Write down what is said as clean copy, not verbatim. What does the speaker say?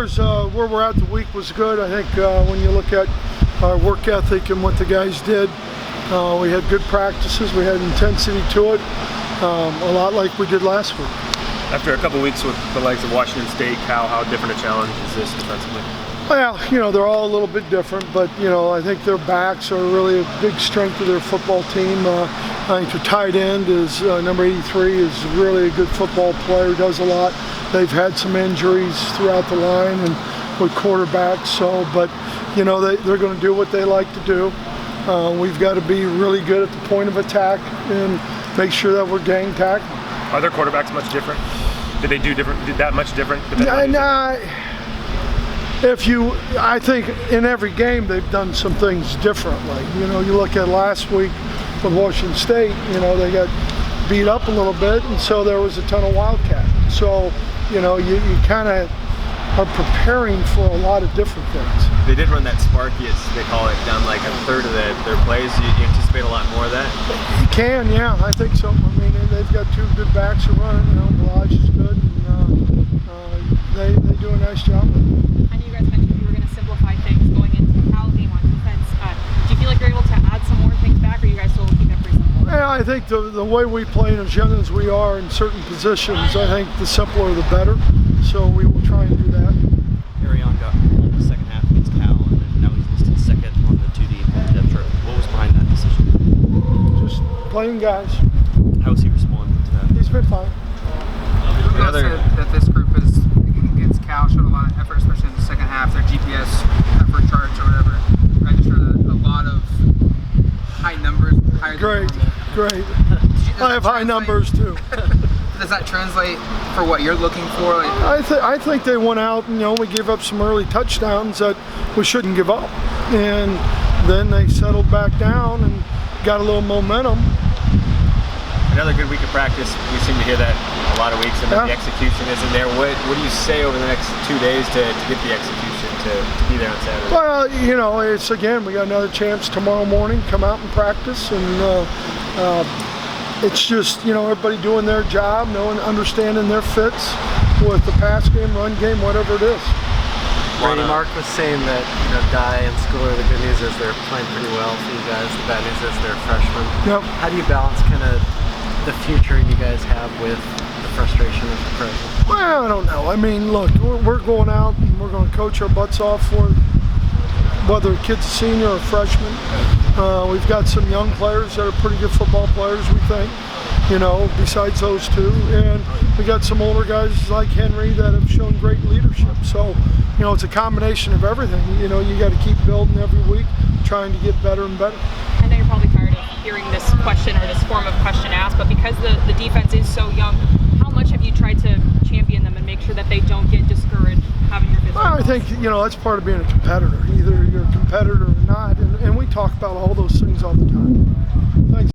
as where we're at, the week was good. I think when you look at our work ethic and what the guys did, we had good practices. We had intensity to it, a lot like we did last week. After a couple weeks with the likes of Washington State, how different a challenge is this defensively? Well, you know, they're all a little bit different, but, you know, I think their backs are really a big strength of their football team. I think their tight end is, number 83, is really a good football player, does a lot. They've had some injuries throughout the line and with quarterbacks, so, but, you know, they're going to do what they like to do. We've got to be really good at the point of attack and make sure that we're gang tackling. Are their quarterbacks much different? Did they do that much different? I think in every game they've done some things differently. You know, you look at last week with Washington State, you know, they got beat up a little bit, and so there was a ton of wildcat. So, you know, you kind of are preparing for a lot of different things. They did run that Sparky, as they call it, down like a third of their plays. You anticipate a lot more of that? You can, yeah, I think so. I mean, they've got two good backs who run. You know, Balaj is good, and they do a nice job. I know you guys mentioned you were going to simplify things going into the Cal game on defense. Do you feel like you're able to add some more things back, or you guys still keep it pretty simple? Yeah, I think the way we play, as young as we are in certain positions, I think the simpler the better. So we will try and do that. Arion got the second half against Cal, and then now he's listed second on the 2D depth chart. What was behind that decision? Just playing guys. How is he responding to that? He's been fine. You guys said that this group is against Cal showed a lot of effort, especially in the second half. Their GPS effort charts or whatever registered a lot of high numbers, higher than normal. Great. I have high numbers too. Does that translate for what you're looking for? I think they went out and, you know, we gave up some early touchdowns that we shouldn't give up, and then they settled back down and got a little momentum. Another good week of practice. We seem to hear that a lot of weeks, and the execution isn't there. What do you say over the next 2 days to get the execution to be there on Saturday? Well, you know, it's again, we got another chance tomorrow morning. Come out and practice, and it's just, you know, everybody doing their job, knowing, understanding their fits with the pass game, run game, whatever it is. Brady, Mark was saying that, you know, Dye and Schooler, the good news is they're playing pretty well for you guys. The bad news is they're freshmen. Yep. How do you balance kind of the future you guys have with the frustration of the present? Well, I don't know. I mean, look, we're going out and we're going to coach our butts off for it, whether a kid's a senior or a freshman. We've got some young players that are pretty good football players, we think, you know, besides those two. And we got some older guys like Henry that have shown great leadership. So, you know, it's a combination of everything. You know, you got to keep building every week, trying to get better and better. I know you're probably tired of hearing this question or this form of question asked, but because the defense is so young, how much have you tried to champion them and make sure that they don't get discouraged having your business? Well, I think, you know, that's part of being a competitor. Either you're a competitor or not, and we talk about all those things all the time. Thanks.